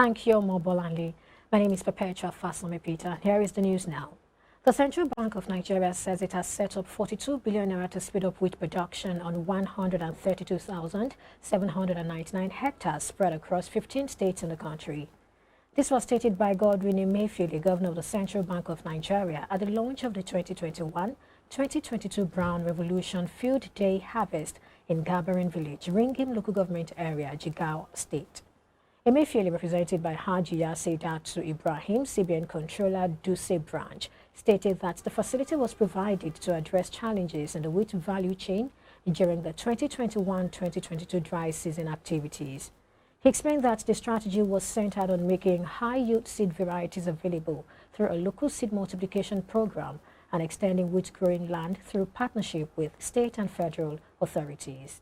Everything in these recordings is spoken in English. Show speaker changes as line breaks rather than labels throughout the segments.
Thank you, Mobolanli. My name is Perpetua Faslami Peter. Here is the news now. The Central Bank of Nigeria says it has set up 42 billion naira to speed up wheat production on 132,799 hectares spread across 15 states in the country. This was stated by Godwin Emefiele, Governor of the Central Bank of Nigeria, at the launch of the 2021-2022 Brown Revolution Field Day Harvest in Gabarin Village, Ringim Local Government Area, Jigawa State. Emefiele, represented by Haji Yasedatu Ibrahim, CBN Controller, Duse Branch, stated that the facility was provided to address challenges in the wheat value chain during the 2021-2022 dry season activities. He explained that the strategy was centered on making high-yield seed varieties available through a local seed multiplication program and extending wheat growing land through partnership with state and federal authorities.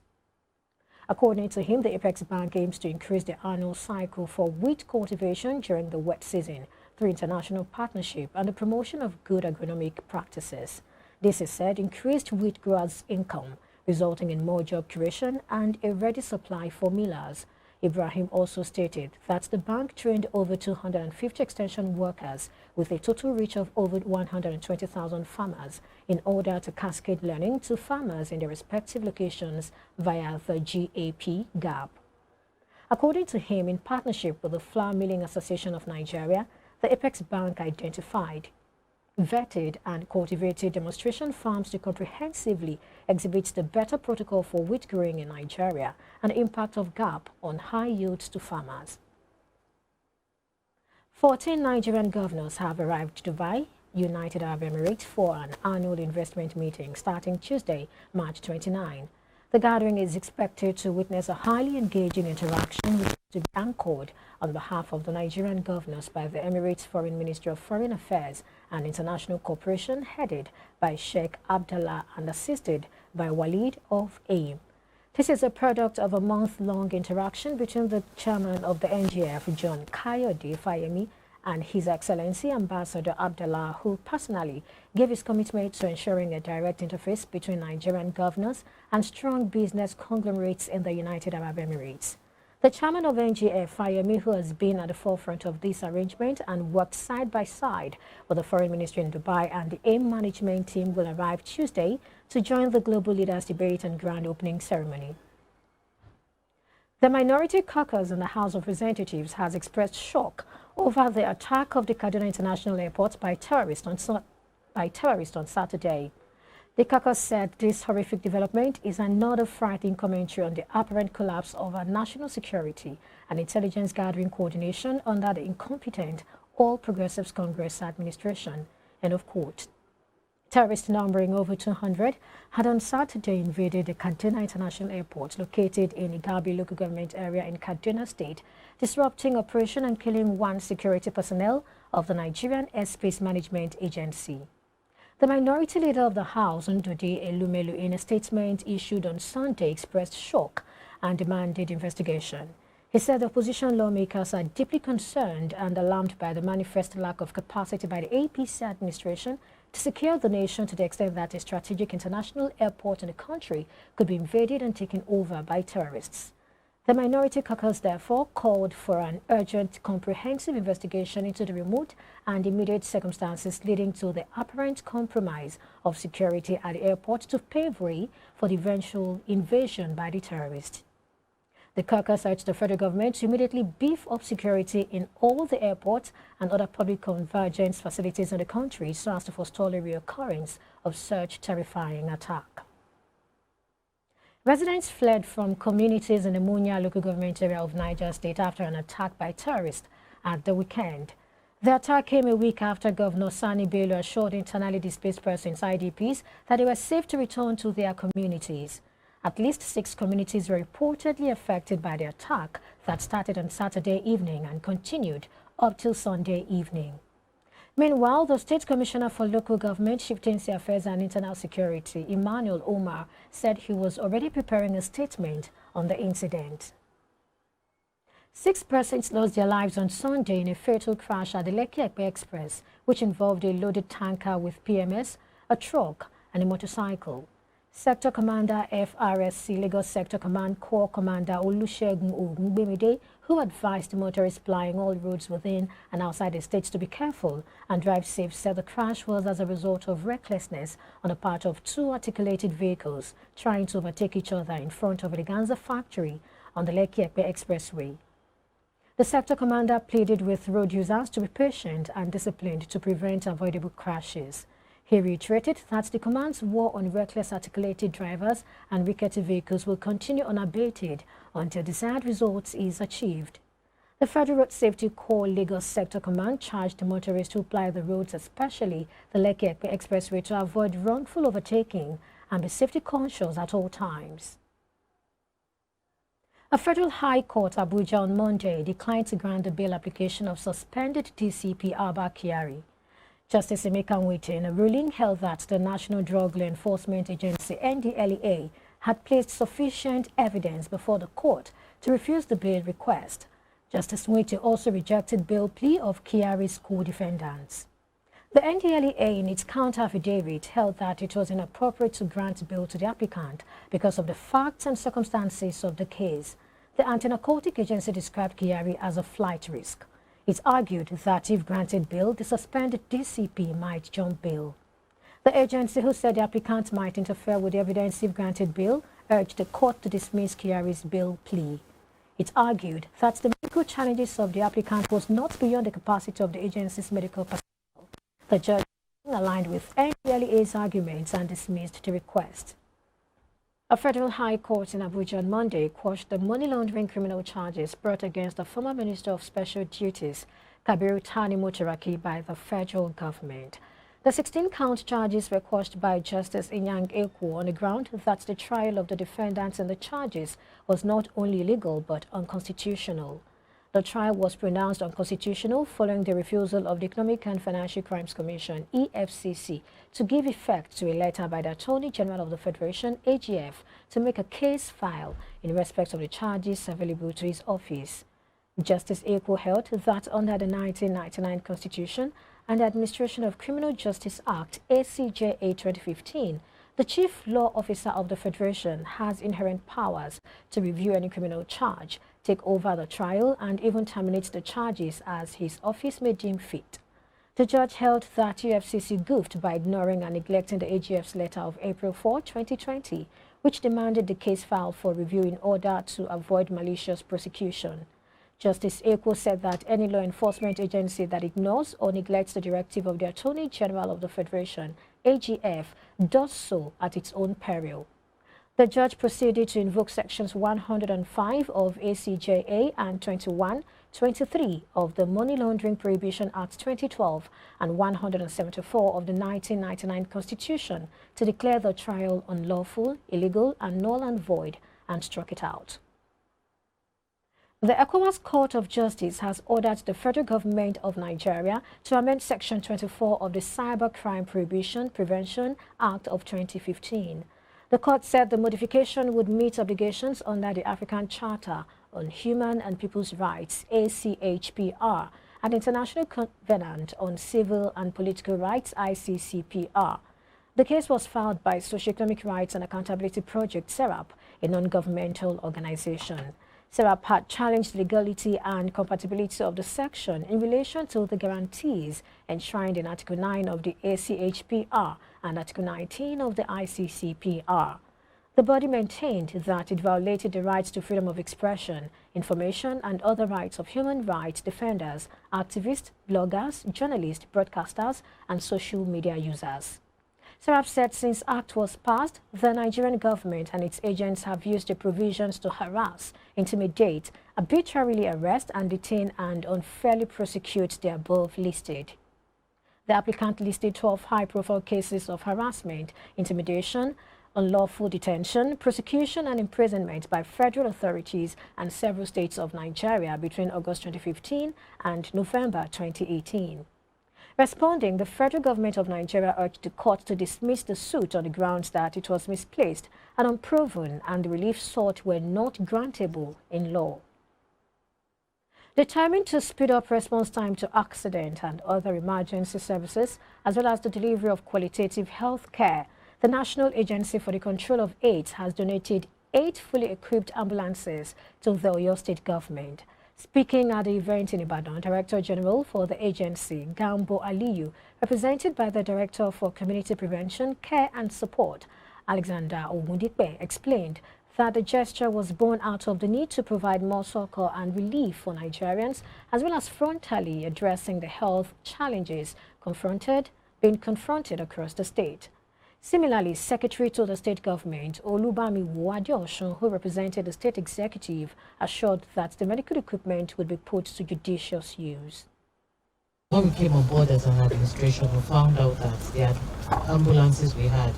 According to him, the Apex Bank aims to increase the annual cycle for wheat cultivation during the wet season through international partnership and the promotion of good agronomic practices. This is said increased wheat growers' income, resulting in more job creation and a ready supply for millers. Ibrahim also stated that the bank trained over 250 extension workers with a total reach of over 120,000 farmers in order to cascade learning to farmers in their respective locations via the GAP. According to him, in partnership with the Flour Milling Association of Nigeria, the Apex Bank identified, vetted and cultivated demonstration farms to comprehensively exhibit the better protocol for wheat growing in Nigeria and the impact of GAP on high yields to farmers. 14 Nigerian governors have arrived to Dubai, United Arab Emirates, for an annual investment meeting starting Tuesday, March 29. The gathering is expected to witness a highly engaging interaction which is to be anchored on behalf of the Nigerian governors by the Emirates Foreign Ministry of Foreign Affairs and International Cooperation, headed by Sheikh Abdallah and assisted by Walid of AIM. This is a product of a month-long interaction between the chairman of the NGF, John Kayode Fayemi, and His Excellency Ambassador Abdallah, who personally gave his commitment to ensuring a direct interface between Nigerian governors and strong business conglomerates in the United Arab Emirates. The chairman of NGF, Fayemi, who has been at the forefront of this arrangement and worked side by side with the Foreign Ministry in Dubai and the AIM management team, will arrive Tuesday to join the Global Leaders Debate and Grand Opening Ceremony. The Minority Caucus in the House of Representatives has expressed shock over the attack of the Kaduna International Airport by terrorists on Saturday. The caucus said this horrific development is another frightening commentary on the apparent collapse of our national security and intelligence gathering coordination under the incompetent All Progressives Congress administration. End of quote. Terrorists numbering over 200 had on Saturday invaded the Kaduna International Airport located in Igabi local government area in Kaduna State, disrupting operation and killing one security personnel of the Nigerian Airspace Management Agency. The minority leader of the House, Ndudi Elumelu, in a statement issued on Sunday, expressed shock and demanded investigation. He said the opposition lawmakers are deeply concerned and alarmed by the manifest lack of capacity by the APC administration to secure the nation to the extent that a strategic international airport in the country could be invaded and taken over by terrorists. The Minority Caucus therefore called for an urgent, comprehensive investigation into the remote and immediate circumstances leading to the apparent compromise of security at the airport to pave way for the eventual invasion by the terrorists. The caucus urged the federal government to immediately beef up security in all the airports and other public convergence facilities in the country so as to forestall a reoccurrence of such terrifying attack. Residents fled from communities in the Munya local government area of Niger State after an attack by terrorists at the weekend. The attack came a week after Governor Sani Bello assured internally displaced persons, IDPs, that they were safe to return to their communities. At least 6 communities were reportedly affected by the attack that started on Saturday evening and continued up till Sunday evening. Meanwhile, the State Commissioner for Local Government, Chieftaincy Affairs and Internal Security, Emmanuel Omar, said he was already preparing a statement on the incident. 6 persons lost their lives on Sunday in a fatal crash at the Lekki-Ekpe Express, which involved a loaded tanker with PMS, a truck, and a motorcycle. Sector Commander FRSC Lagos Sector Command Corps Commander Olusegun Ogungbemide, who advised motorists plying all roads within and outside the state to be careful and drive safe, said the crash was as a result of recklessness on the part of two articulated vehicles trying to overtake each other in front of a Ganza factory on the Lekki-Epe Expressway. The sector commander pleaded with road users to be patient and disciplined to prevent avoidable crashes. He reiterated that the command's war on reckless articulated drivers and rickety vehicles will continue unabated until desired results is achieved. The Federal Road Safety Corps Lagos Sector Command charged motorists who ply the roads, especially the Lekki-Epe Expressway, to avoid wrongful overtaking and be safety conscious at all times. A federal high court, Abuja, on Monday declined to grant the bail application of suspended DCP Abba Kyari. Justice Emeka Nwite, in a ruling, held that the National Drug Law Enforcement Agency (NDLEA) had placed sufficient evidence before the court to refuse the bail request. Justice Nwite also rejected bail plea of Kyari's co-defendants. The NDLEA, in its counter affidavit, held that it was inappropriate to grant bail to the applicant because of the facts and circumstances of the case. The anti-narcotic agency described Kyari as a flight risk. It argued that if granted bail, the suspended DCP might jump bail. The agency, who said the applicant might interfere with the evidence if granted bail, urged the court to dismiss Kyari's bail plea. It argued that the medical challenges of the applicant was not beyond the capacity of the agency's medical personnel. The judge aligned with NDLEA's arguments and dismissed the request. A federal high court in Abuja on Monday quashed the money laundering criminal charges brought against the former Minister of Special Duties, Kabiru Tani Motoraki, by the federal government. The 16-count charges were quashed by Justice Inyang Ekwo on the ground that the trial of the defendants in the charges was not only illegal but unconstitutional. The trial was pronounced unconstitutional following the refusal of the Economic and Financial Crimes Commission, EFCC, to give effect to a letter by the Attorney General of the Federation, AGF, to make a case file in respect of the charges available to his office. Justice Ekwo held that under the 1999 Constitution and the Administration of Criminal Justice Act, ACJA 2015, the Chief Law Officer of the Federation has inherent powers to review any criminal charge, take over the trial, and even terminate the charges as his office may deem fit. The judge held that UFCC goofed by ignoring and neglecting the AGF's letter of April 4, 2020, which demanded the case file for review in order to avoid malicious prosecution. Justice Ekwo said that any law enforcement agency that ignores or neglects the directive of the Attorney General of the Federation, AGF, does so at its own peril. The judge proceeded to invoke sections 105 of ACJA and 23 of the Money Laundering Prohibition Act 2012 and 174 of the 1999 Constitution to declare the trial unlawful, illegal, and null and void, and struck it out. The ECOWAS Court of Justice has ordered the federal government of Nigeria to amend Section 24 of the Cybercrime Prohibition Prevention Act of 2015. The court said the modification would meet obligations under the African Charter on Human and People's Rights, ACHPR, and International Covenant on Civil and Political Rights, ICCPR. The case was filed by Socioeconomic Rights and Accountability Project, SERAP, a non-governmental organization. SERAP had challenged the legality and compatibility of the section in relation to the guarantees enshrined in Article 9 of the ACHPR and Article 19 of the ICCPR. The body maintained that it violated the rights to freedom of expression, information, and other rights of human rights defenders, activists, bloggers, journalists, broadcasters, and social media users. SERAP said since Act was passed, the Nigerian government and its agents have used the provisions to harass, intimidate, arbitrarily arrest and detain and unfairly prosecute the above listed. The applicant listed 12 high-profile cases of harassment, intimidation, unlawful detention, prosecution and imprisonment by federal authorities and several states of Nigeria between August 2015 and November 2018. Responding, the federal government of Nigeria urged the court to dismiss the suit on the grounds that it was misplaced and unproven and the relief sought were not grantable in law. Determined to speed up response time to accident and other emergency services, as well as the delivery of qualitative health care, The National Agency for the Control of AIDS has donated 8 fully equipped ambulances to the Oyo State government. Speaking at the event in Ibadan, Director General for the agency, Gambo Aliyu, represented by the Director for Community Prevention, Care and Support, Alexander Ogundipe, explained that the gesture was born out of the need to provide more succor and relief for Nigerians, as well as frontally addressing the health challenges being confronted across the state. Similarly, Secretary to the state government, Olubami Wadioshun, who represented the state executive, assured that the medical equipment would be put to judicious use.
When we came on board as an administration, we found out that the ambulances we had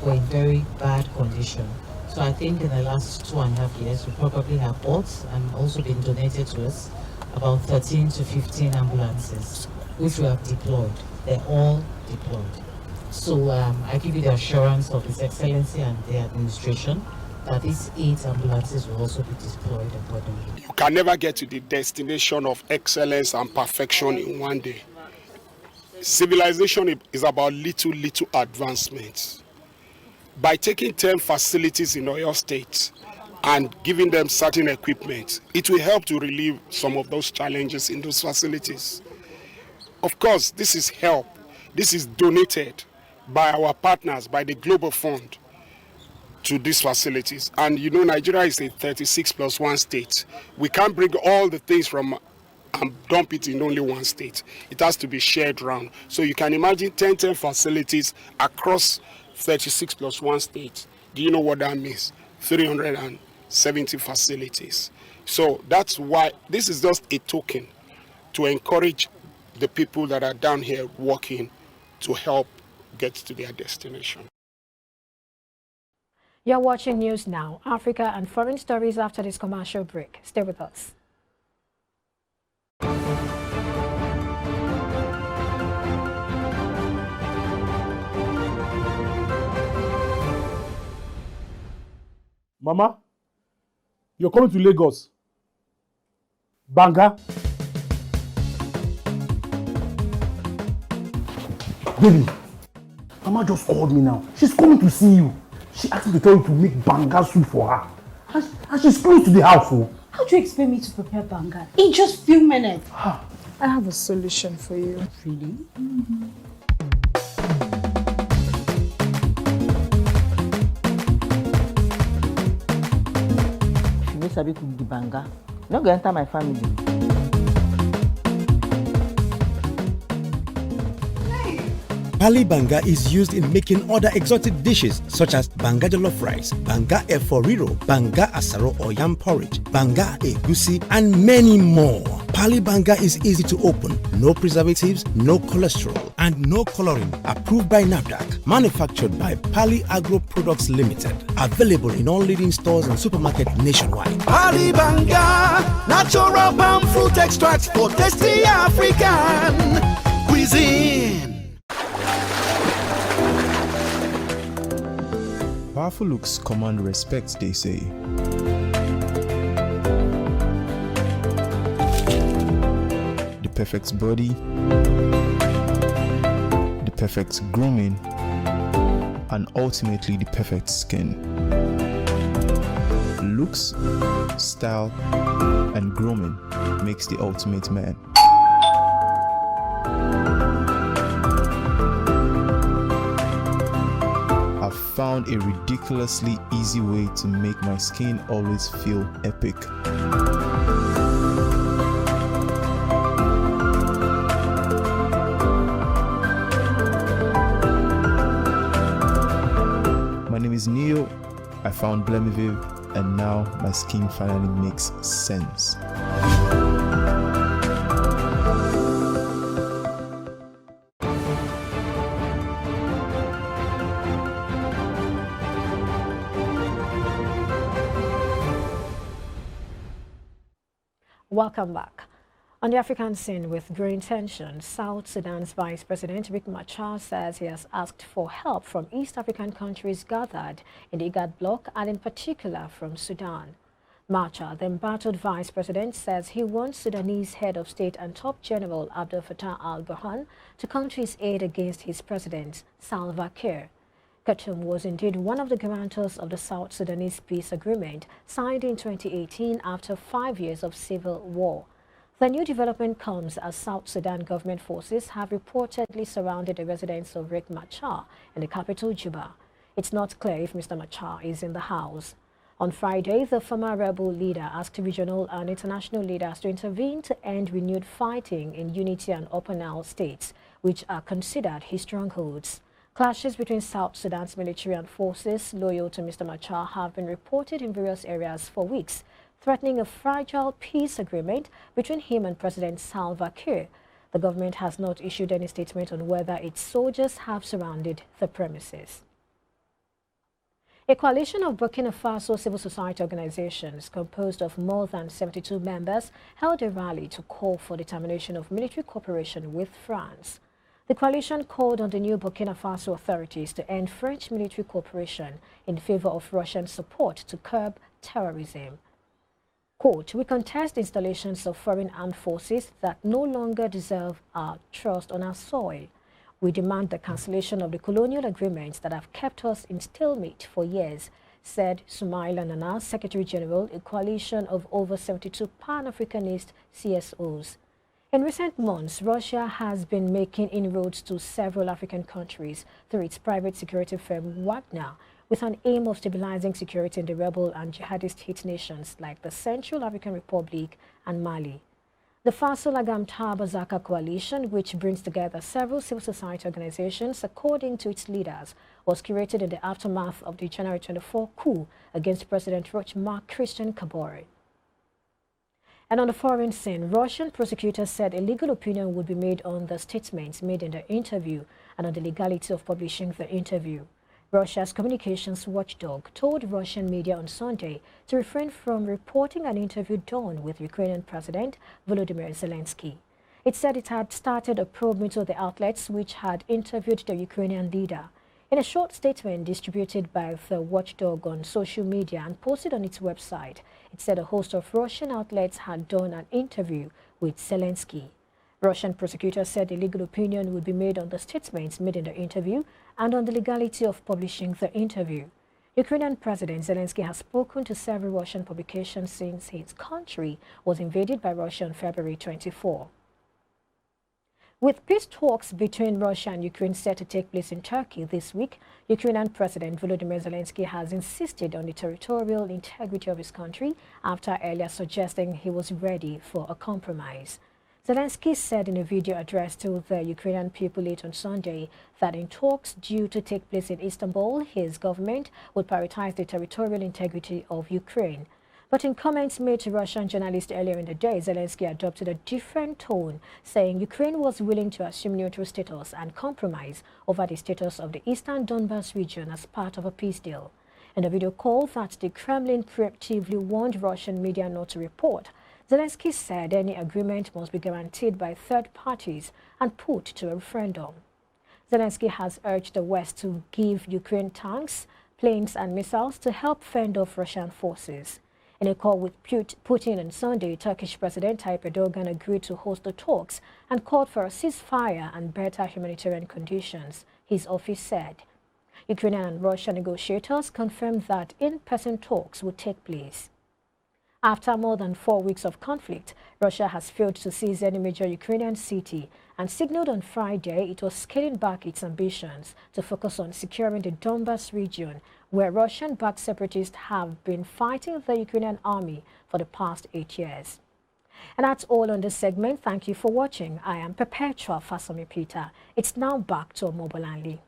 were in very bad condition. So I think in the last 2.5 years, we probably have bought and also been donated to us about 13 to 15 ambulances, which we have deployed. They're all deployed. So I give you the assurance of His Excellency and the administration that these 8 ambulances will also be deployed accordingly.
You can never get to the destination of excellence and perfection in one day. Civilization is about little advancements. By taking 10 facilities in Oyo State and giving them certain equipment, it will help to relieve some of those challenges in those facilities. Of course, this is help. This is donated by our partners, by the Global Fund, to these facilities. And you know, Nigeria is a 36+1 state. We can't bring all the things from and dump it in only one state. It has to be shared around. So you can imagine 10 facilities across 36+1 states. Do you know what that means? 370 facilities. So that's why this is just a token to encourage the people that are down here working to help get to their destination.
You're watching News Now, Africa and foreign stories after this commercial break. Stay with us.
Mama, you're coming to Lagos. Banga. Baby, Mama just called me now. She's coming to see you. She asked me to tell you to make banga soup for her. And she's close to the house. Oh.
How do you expect me to prepare banga in just few minutes?
Ah.
I have a solution for you.
Really?
Mm-hmm.
If you no sabi cook the banga, you no go enter my family.
Pali banga is used in making other exotic dishes such as banga jollof rice, banga efo riro, banga asaro or yam porridge, banga egusi, and many more. Pali banga is easy to open, no preservatives, no cholesterol, and no coloring. Approved by NAFDAC. Manufactured by Pali Agro Products Limited. Available in all leading stores and supermarkets nationwide.
Pali banga, natural palm fruit extract for tasty African cuisine.
Powerful looks command respect, they say. The perfect body, the perfect grooming, and ultimately the perfect skin. Looks, style, and grooming makes the ultimate man. I've found a ridiculously easy way to make my skin always feel epic. My name is Neo. I found Blemiviv, and now my skin finally makes sense.
Welcome back. On the African scene with growing tension, South Sudan's Vice President Riek Machar says he has asked for help from East African countries gathered in the IGAD bloc and in particular from Sudan. Machar, the embattled Vice President, says he wants Sudanese head of state and top general Abdel Fattah al-Burhan to come to his aid against his president, Salva Kiir. Khartoum was indeed one of the guarantors of the South Sudanese peace agreement signed in 2018 after 5 years of civil war. The new development comes as South Sudan government forces have reportedly surrounded the residence of Riek Machar in the capital, Juba. It's not clear if Mr. Machar is in the house. On Friday, the former rebel leader asked regional and international leaders to intervene to end renewed fighting in Unity and Upper Nile states, which are considered his strongholds. Clashes between South Sudan's military and forces loyal to Mr. Machar have been reported in various areas for weeks, threatening a fragile peace agreement between him and President Salva Kiir. The government has not issued any statement on whether its soldiers have surrounded the premises. A coalition of Burkina Faso civil society organizations composed of more than 72 members held a rally to call for the termination of military cooperation with France. The coalition called on the new Burkina Faso authorities to end French military cooperation in favor of Russian support to curb terrorism. Quote, "We contest installations of foreign armed forces that no longer deserve our trust on our soil. We demand the cancellation of the colonial agreements that have kept us in stalemate for years," said Soumaïla Nana, Secretary General, a coalition of over 72 Pan-Africanist CSOs. In recent months, Russia has been making inroads to several African countries through its private security firm Wagner, with an aim of stabilizing security in the rebel and jihadist-hit nations like the Central African Republic and Mali. The Faso-Lagam Tabazaka coalition, which brings together several civil society organizations, according to its leaders, was created in the aftermath of the January 24 coup against President Roch-Marc Christian Kabore. And on the foreign scene, Russian prosecutors said a legal opinion would be made on the statements made in the interview and on the legality of publishing the interview. Russia's communications watchdog told Russian media on Sunday to refrain from reporting an interview done with Ukrainian President Volodymyr Zelensky. It said it had started a probe into the outlets which had interviewed the Ukrainian leader. In a short statement distributed by the watchdog on social media and posted on its website, it said a host of Russian outlets had done an interview with Zelensky. Russian prosecutors said a legal opinion would be made on the statements made in the interview and on the legality of publishing the interview. Ukrainian President Zelensky has spoken to several Russian publications since his country was invaded by Russia on February 24. With peace talks between Russia and Ukraine set to take place in Turkey this week, Ukrainian President Volodymyr Zelensky has insisted on the territorial integrity of his country after earlier suggesting he was ready for a compromise. Zelensky said in a video address to the Ukrainian people late on Sunday that in talks due to take place in Istanbul, his government would prioritize the territorial integrity of Ukraine. But in comments made to Russian journalists earlier in the day, Zelensky adopted a different tone, saying Ukraine was willing to assume neutral status and compromise over the status of the eastern Donbas region as part of a peace deal. In a video call that the Kremlin preemptively warned Russian media not to report, Zelensky said any agreement must be guaranteed by third parties and put to a referendum. Zelensky has urged the West to give Ukraine tanks, planes and missiles to help fend off Russian forces. In a call with Putin on Sunday, Turkish President Tayyip Erdogan agreed to host the talks and called for a ceasefire and better humanitarian conditions, his office said. Ukrainian and Russian negotiators confirmed that in-person talks would take place. After more than 4 weeks of conflict, Russia has failed to seize any major Ukrainian city and signaled on Friday it was scaling back its ambitions to focus on securing the Donbas region, where Russian-backed separatists have been fighting the Ukrainian army for the past 8 years. And that's all on this segment. Thank you for watching. I am Perpetua Fasomi Peter. It's now back to Omobolanli.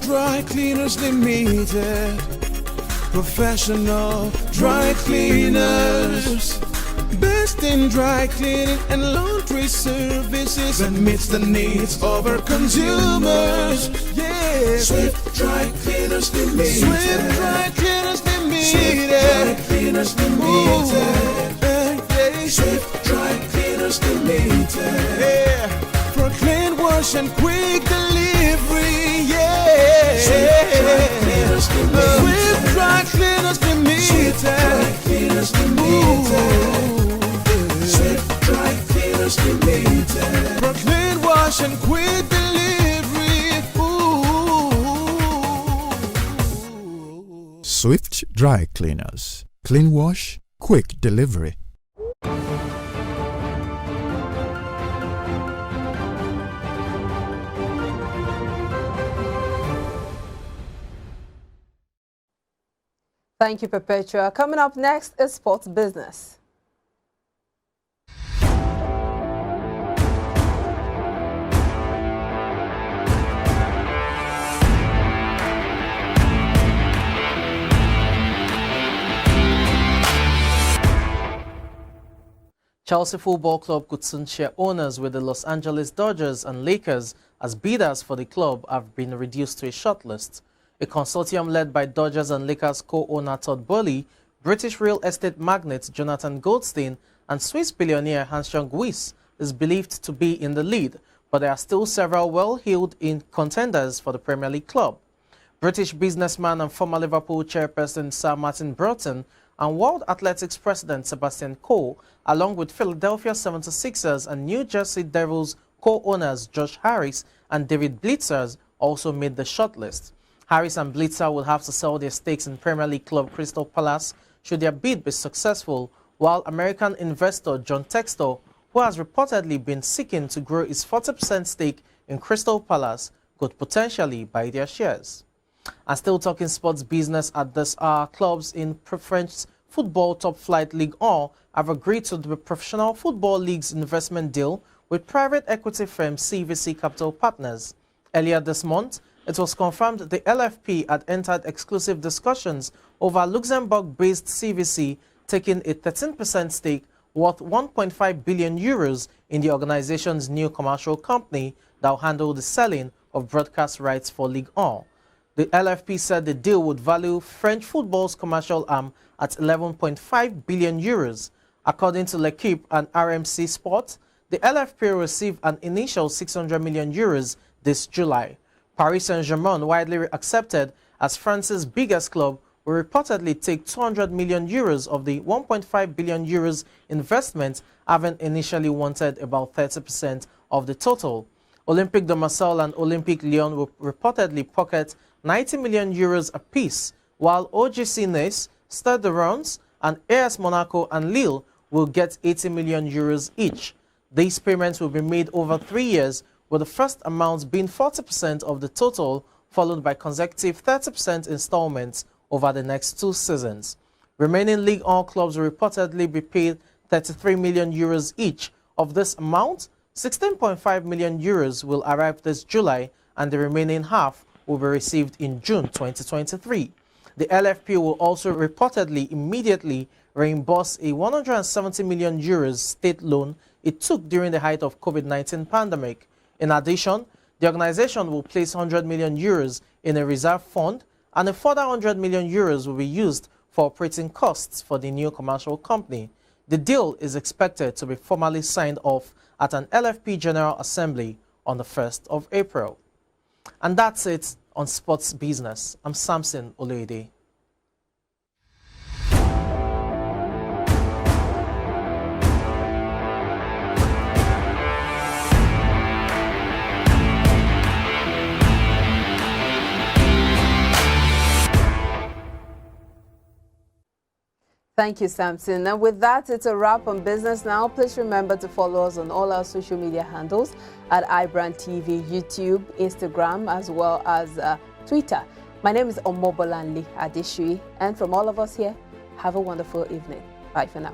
Dry Cleaners Limited. Professional dry cleaners. Best in dry cleaning and laundry services that meets the needs of our consumers. Yeah. Swift Dry Cleaners Limited. Swift Dry Cleaners Limited. Swift Dry Cleaners Limited. Swift Dry Cleaners Limited. Yeah. For clean wash and quick delivery. Yeah. Swift Dry Cleaners Limited. Swift Dry Cleaners Limited. Swift Dry Cleaners Limited. For clean wash and quick delivery.
Swift Dry Cleaners. Clean wash, quick delivery.
Thank you, Perpetua. Coming up next is sports business.
Chelsea Football Club could soon share owners with the Los Angeles Dodgers and Lakers as bidders for the club have been reduced to a shortlist. A consortium led by Dodgers and Lakers co-owner Todd Boehly, British real estate magnate Jonathan Goldstein, and Swiss billionaire Hans-Jörg Wyss is believed to be in the lead, but there are still several well-heeled contenders for the Premier League club. British businessman and former Liverpool chairperson Sir Martin Broughton and World Athletics president Sebastian Coe, along with Philadelphia 76ers and New Jersey Devils co-owners Josh Harris and David Blitzers, also made the shortlist. Harris and Blitzer will have to sell their stakes in Premier League club Crystal Palace should their bid be successful, while American investor John Textor, who has reportedly been seeking to grow his 40% stake in Crystal Palace, could potentially buy their shares. And still talking sports business at this hour, clubs in French football top flight Ligue 1 have agreed to the Professional Football League's investment deal with private equity firm CVC Capital Partners. Earlier this month, it was confirmed the LFP had entered exclusive discussions over Luxembourg-based CVC taking a 13% stake worth 1.5 billion euros in the organization's new commercial company that will handle the selling of broadcast rights for Ligue 1. The LFP said the deal would value French football's commercial arm at 11.5 billion euros. According to L'Equipe and RMC Sport, the LFP received an initial 600 million euros this July. Paris Saint-Germain, widely accepted as France's biggest club, will reportedly take 200 million euros of the 1.5 billion euros investment, having initially wanted about 30% of the total. Olympique de Marseille and Olympique Lyon will reportedly pocket 90 million euros apiece, while OGC Nice, Stade de Reims, and AS Monaco and Lille will get 80 million euros each. These payments will be made over 3 years, with the first amount being 40% of the total, followed by consecutive 30% installments over the next 2 seasons. Remaining Ligue 1 clubs will reportedly be paid 33 million euros each. Of this amount, 16.5 million euros will arrive this July, and the remaining half will be received in June 2023. The LFP will also reportedly immediately reimburse a 170 million euros state loan it took during the height of COVID-19 pandemic. In addition, the organization will place 100 million euros in a reserve fund, and a further 100 million euros will be used for operating costs for the new commercial company. The deal is expected to be formally signed off at an LFP General Assembly on the 1st of April. And that's it on Sports Business. I'm Samson Olede.
Thank you, Samson. And with that, it's a wrap on business now. Please remember to follow us on all our social media handles at iBrandTV, YouTube, Instagram, as well as Twitter. My name is Omobolanle Adeshui, and from all of us here, have a wonderful evening. Bye for now.